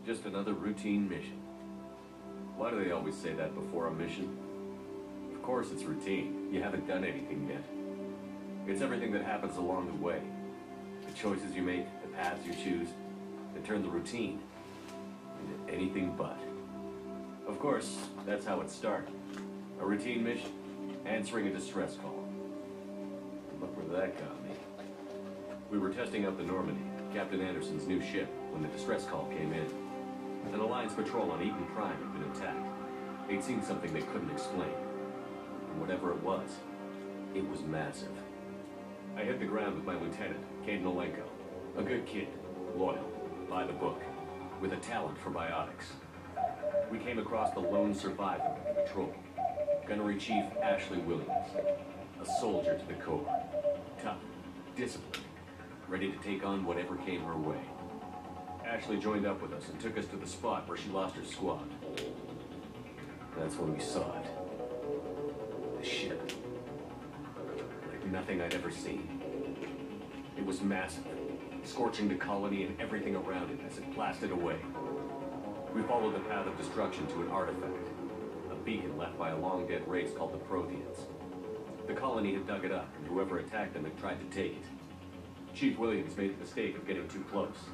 Just another routine mission. Why do they always say that before a mission? Of course it's routine. You haven't done anything yet. It's everything that happens along the way. The choices you make, the paths you choose, that turn the routine into anything but. Of course, that's how it started. A routine mission, answering a distress call. And look where that got me. We were testing out the Normandy, Captain Anderson's new ship, when the distress call came in. An Alliance patrol on Eden Prime had been attacked. They'd seen something they couldn't explain. And whatever it was massive. I hit the ground with my lieutenant, Caden Olenko. A good kid, loyal, by the book, with a talent for biotics. We came across the lone survivor of the patrol, Gunnery Chief Ashley Williams. A soldier to the core. Tough, disciplined, ready to take on whatever came her way. Ashley joined up with us and took us to the spot where she lost her squad. That's when we saw it. The ship. Like nothing I'd ever seen. It was massive, scorching the colony and everything around it as it blasted away. We followed the path of destruction to an artifact, a beacon left by a long-dead race called the Protheans. The colony had dug it up, and whoever attacked them had tried to take it. Chief Williams made the mistake of getting too close.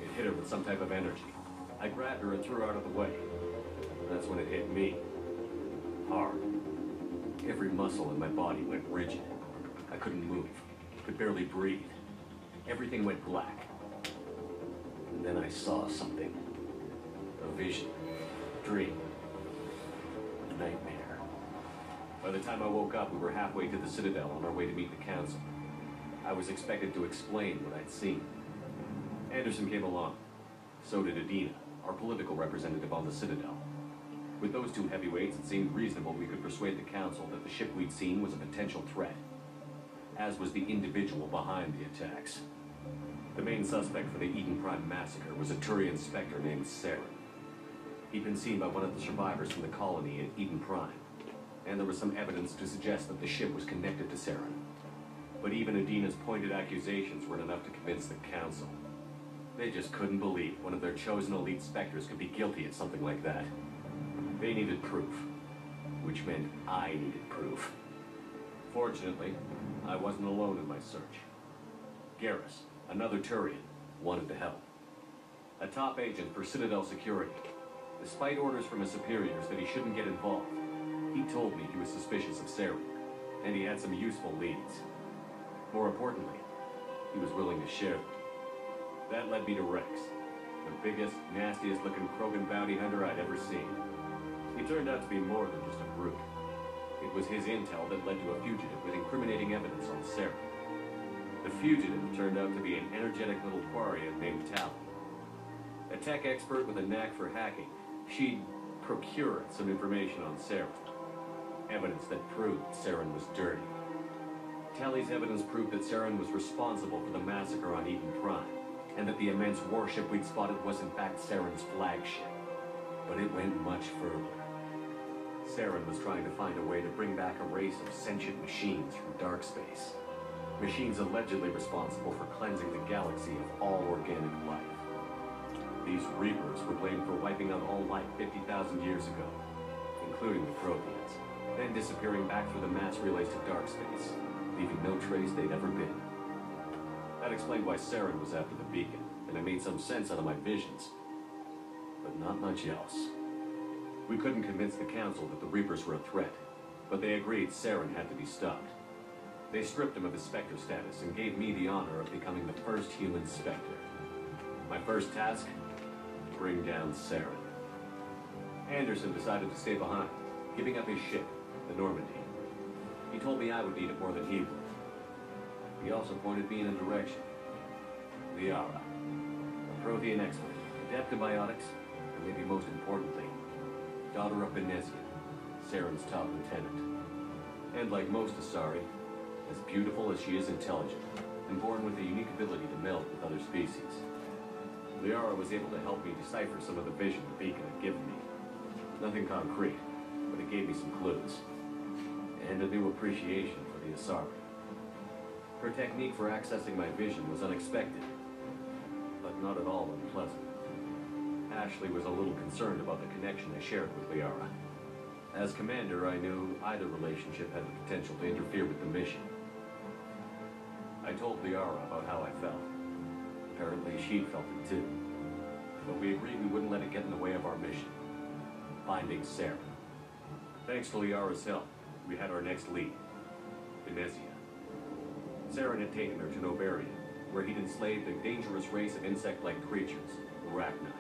It hit her with some type of energy. I grabbed her and threw her out of the way. That's when it hit me. Hard. Every muscle in my body went rigid. I couldn't move. Could barely breathe. Everything went black. And then I saw something. A vision. A dream. A nightmare. By the time I woke up, we were halfway to the Citadel on our way to meet the Council. I was expected to explain what I'd seen. Anderson came along. So did Adina, our political representative on the Citadel. With those two heavyweights, it seemed reasonable we could persuade the Council that the ship we'd seen was a potential threat, as was the individual behind the attacks. The main suspect for the Eden Prime massacre was a Turian Spectre named Saren. He'd been seen by one of the survivors from the colony at Eden Prime, and there was some evidence to suggest that the ship was connected to Saren. But even Adina's pointed accusations weren't enough to convince the Council. They just couldn't believe one of their chosen elite Spectres could be guilty of something like that. They needed proof, which meant I needed proof. Fortunately, I wasn't alone in my search. Garrus, another Turian, wanted to help. A top agent for Citadel Security. Despite orders from his superiors that he shouldn't get involved, he told me he was suspicious of Saren, and he had some useful leads. More importantly, he was willing to share them. That led me to Rex, the biggest, nastiest-looking Krogan bounty hunter I'd ever seen. He turned out to be more than just a brute. It was his intel that led to a fugitive with incriminating evidence on Saren. The fugitive turned out to be an energetic little Quarian named Tal. A tech expert with a knack for hacking, she'd procured some information on Saren. Evidence that proved Saren was dirty. Tally's evidence proved that Saren was responsible for the massacre on Eden Prime, and that the immense warship we'd spotted was in fact Saren's flagship. But it went much further. Saren was trying to find a way to bring back a race of sentient machines from dark space. Machines allegedly responsible for cleansing the galaxy of all organic life. These Reapers were blamed for wiping out all life 50,000 years ago, including the Protheans, then disappearing back through the mass relays to dark space, leaving no trace they'd ever been. That explained why Saren was after the beacon, and it made some sense out of my visions. But not much else. We couldn't convince the Council that the Reapers were a threat, but they agreed Saren had to be stopped. They stripped him of his Spectre status and gave me the honor of becoming the first human Spectre. My first task? Bring down Saren. Anderson decided to stay behind, giving up his ship, the Normandy. He told me I would need it more than he would. He also pointed me in a direction. Liara, a Prothean expert, adept in biotics, and maybe most importantly, daughter of Benezian, Saren's top lieutenant. And like most Asari, as beautiful as she is intelligent, and born with the unique ability to meld with other species. Liara was able to help me decipher some of the vision the beacon had given me. Nothing concrete, but it gave me some clues. And a new appreciation for the Asari. Her technique for accessing my vision was unexpected, but not at all unpleasant. Ashley was a little concerned about the connection I shared with Liara. As commander, I knew either relationship had the potential to interfere with the mission. I told Liara about how I felt. Apparently, she felt it too. But we agreed we wouldn't let it get in the way of our mission. Finding Sarah. Thanks to Liara's help, we had our next lead. Venezia. Saren had taken her to Novaria, where he'd enslaved a dangerous race of insect-like creatures, arachni.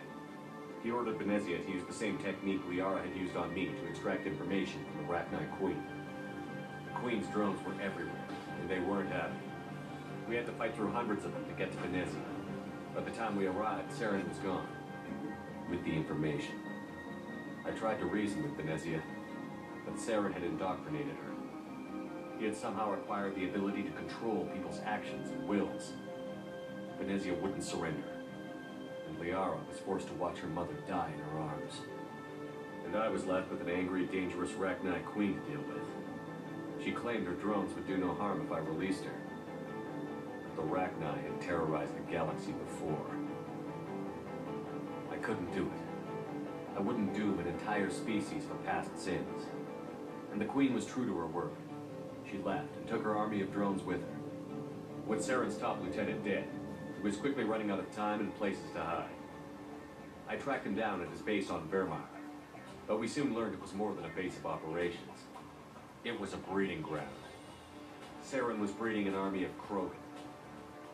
He ordered Venezia to use the same technique Liara had used on me to extract information from the arachni queen. The queen's drones were everywhere, and they weren't happy. We had to fight through hundreds of them to get to Venezia. By the time we arrived, Saren was gone, with the information. I tried to reason with Venezia, but Saren had indoctrinated her. He had somehow acquired the ability to control people's actions and wills. Venezia wouldn't surrender, and Liara was forced to watch her mother die in her arms. And I was left with an angry, dangerous arachni queen to deal with. She claimed her drones would do no harm if I released her. But the arachni had terrorized the galaxy before. I couldn't do it. I wouldn't doom an entire species for past sins. And the queen was true to her word. She left and took her army of drones with her. With Saren's top lieutenant dead, he was quickly running out of time and places to hide. I tracked him down at his base on Wehrmacht, but we soon learned it was more than a base of operations. It was a breeding ground. Saren was breeding an army of Krogan.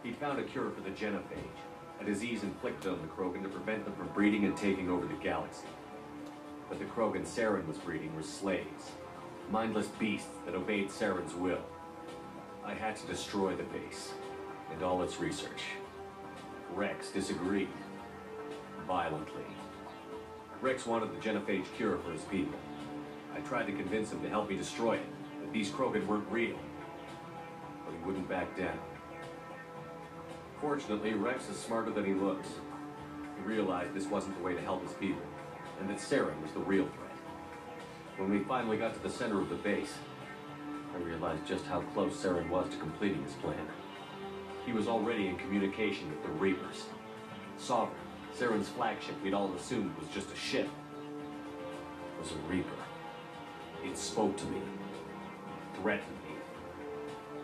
He'd found a cure for the genophage, a disease inflicted on the Krogan to prevent them from breeding and taking over the galaxy. But the Krogan Saren was breeding were slaves, mindless beasts that obeyed Saren's will. I had to destroy the base and all its research. Rex disagreed. Violently. Rex wanted the genophage cure for his people. I tried to convince him to help me destroy it, that these Krogan weren't real. But he wouldn't back down. Fortunately, Rex is smarter than he looks. He realized this wasn't the way to help his people, and that Saren was the real threat. When we finally got to the center of the base, I realized just how close Saren was to completing his plan. He was already in communication with the Reapers. Sovereign, Saren's flagship we'd all assumed was just a ship, was a Reaper. It spoke to me, threatened me.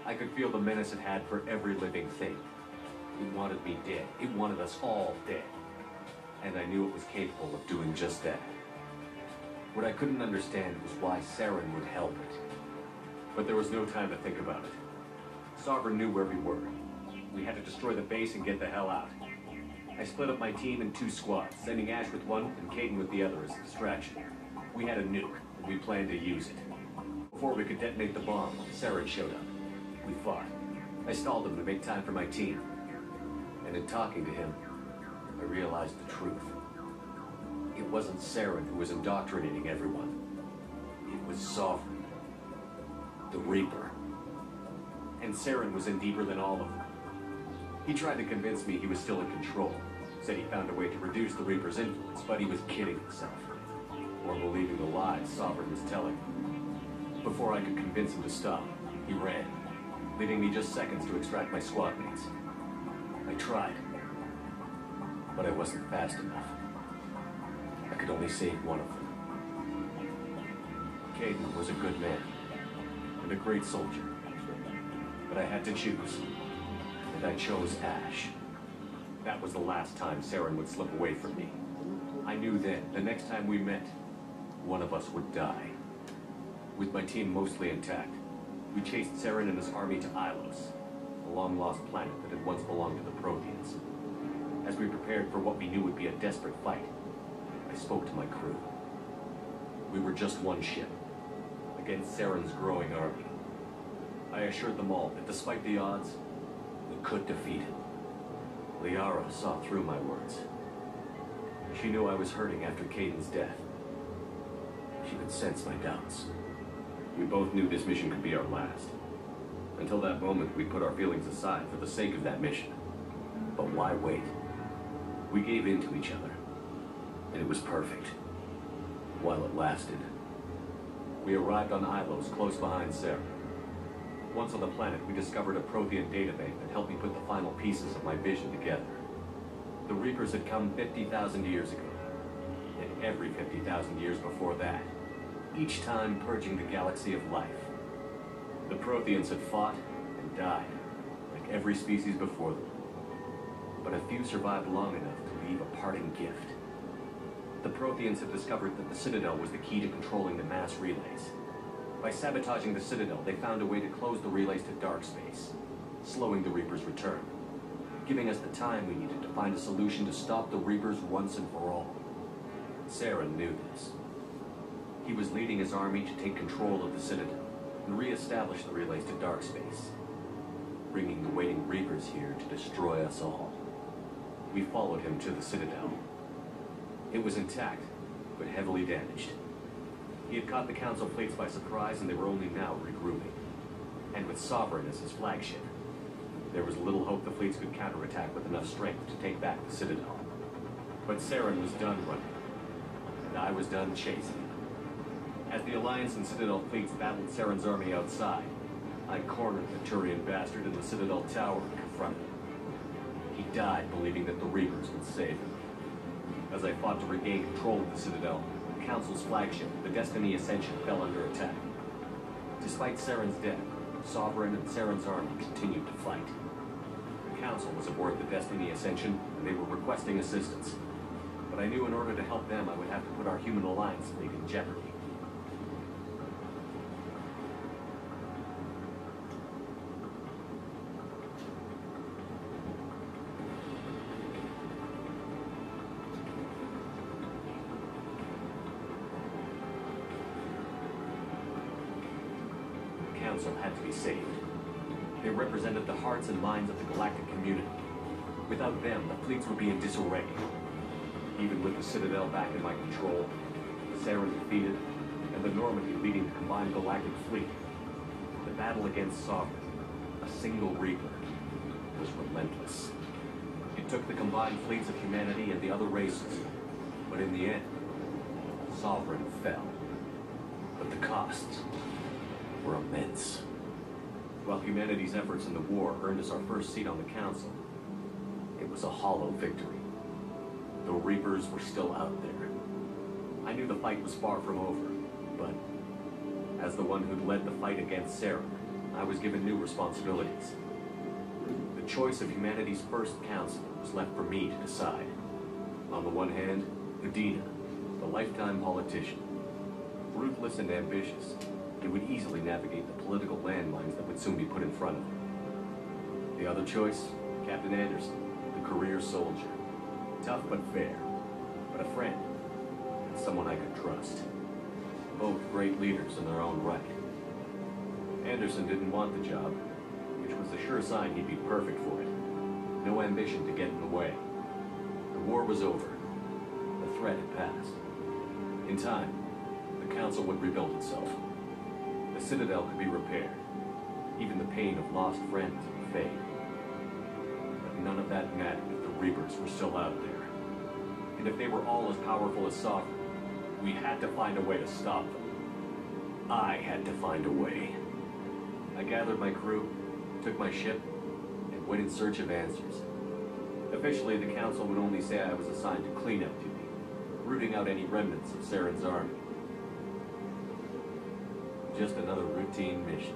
I could feel the menace it had for every living thing. It wanted me dead. It wanted us all dead. And I knew it was capable of doing just that. What I couldn't understand was why Saren would help it. But there was no time to think about it. Sovereign knew where we were. We had to destroy the base and get the hell out. I split up my team in 2 squads, sending Ash with one and Caden with the other as a distraction. We had a nuke, and we planned to use it. Before we could detonate the bomb, Saren showed up. We fought. I stalled him to make time for my team. And in talking to him, I realized the truth. It wasn't Saren who was indoctrinating everyone. It was Sovereign. The Reaper. And Saren was in deeper than all of them. He tried to convince me he was still in control. Said he found a way to reduce the Reaper's influence, but he was kidding himself. Or believing the lies Sovereign was telling him. Before I could convince him to stop, he ran, leaving me just seconds to extract my squad mates. I tried, but I wasn't fast enough. I could only save one of them. Caden was a good man, and a great soldier. But I had to choose, and I chose Ash. That was the last time Saren would slip away from me. I knew then, the next time we met, one of us would die. With my team mostly intact, we chased Saren and his army to Ilos, a long-lost planet that had once belonged to the Protheans. As we prepared for what we knew would be a desperate fight, I spoke to my crew. We were just one ship, against Saren's growing army. I assured them all that despite the odds, we could defeat him. Liara saw through my words. She knew I was hurting after Caden's death. She could sense my doubts. We both knew this mission could be our last. Until that moment, we put our feelings aside for the sake of that mission. But why wait? We gave in to each other, and it was perfect. While it lasted. We arrived on Ilos, close behind Saren. Once on the planet, we discovered a Prothean databank that helped me put the final pieces of my vision together. The Reapers had come 50,000 years ago, every 50,000 years before that, each time purging the galaxy of life. The Protheans had fought and died, like every species before them. But a few survived long enough to leave a parting gift. The Protheans had discovered that the Citadel was the key to controlling the mass relays. By sabotaging the Citadel, they found a way to close the relays to dark space, slowing the Reapers' return, giving us the time we needed to find a solution to stop the Reapers once and for all. Saren knew this. He was leading his army to take control of the Citadel and re-establish the relays to dark space, bringing the waiting Reapers here to destroy us all. We followed him to the Citadel. It was intact, but heavily damaged. He had caught the Council fleets by surprise, and they were only now regrouping. And with Sovereign as his flagship, there was little hope the fleets could counterattack with enough strength to take back the Citadel. But Saren was done running, and I was done chasing. As the Alliance and Citadel fleets battled Saren's army outside, I cornered the Turian bastard in the Citadel tower and confronted him. He died believing that the Reapers would save him. As I fought to regain control of the Citadel, the Council's flagship, the Destiny Ascension, fell under attack. Despite Saren's death, Sovereign and Saren's army continued to fight. The Council was aboard the Destiny Ascension, and they were requesting assistance. But I knew in order to help them, I would have to put our human alliance fleet in jeopardy. Had to be saved. They represented the hearts and minds of the galactic community. Without them, the fleets would be in disarray. Even with the Citadel back in my control, Saren defeated, and the Normandy leading the combined galactic fleet, the battle against Sovereign, a single Reaper, was relentless. It took the combined fleets of humanity and the other races, but in the end, Sovereign fell. But the costs were immense. While humanity's efforts in the war earned us our first seat on the Council, it was a hollow victory. The Reapers were still out there. I knew the fight was far from over, but as the one who'd led the fight against Saren, I was given new responsibilities. The choice of humanity's first council was left for me to decide. On the one hand, Udina, the lifetime politician. Ruthless and ambitious, he would easily navigate the political landmines that would soon be put in front of him. The other choice, Captain Anderson, the career soldier. Tough but fair, but a friend, and someone I could trust. Both great leaders in their own right. Anderson didn't want the job, which was a sure sign he'd be perfect for it. No ambition to get in the way. The war was over. The threat had passed. In time, the Council would rebuild itself. The Citadel could be repaired. Even the pain of lost friends would fade. But none of that mattered if the Reapers were still out there. And if they were all as powerful as Sovereign, we had to find a way to stop them. I had to find a way. I gathered my crew, took my ship, and went in search of answers. Officially, the Council would only say I was assigned to cleanup duty, rooting out any remnants of Saren's army. Just another routine mission.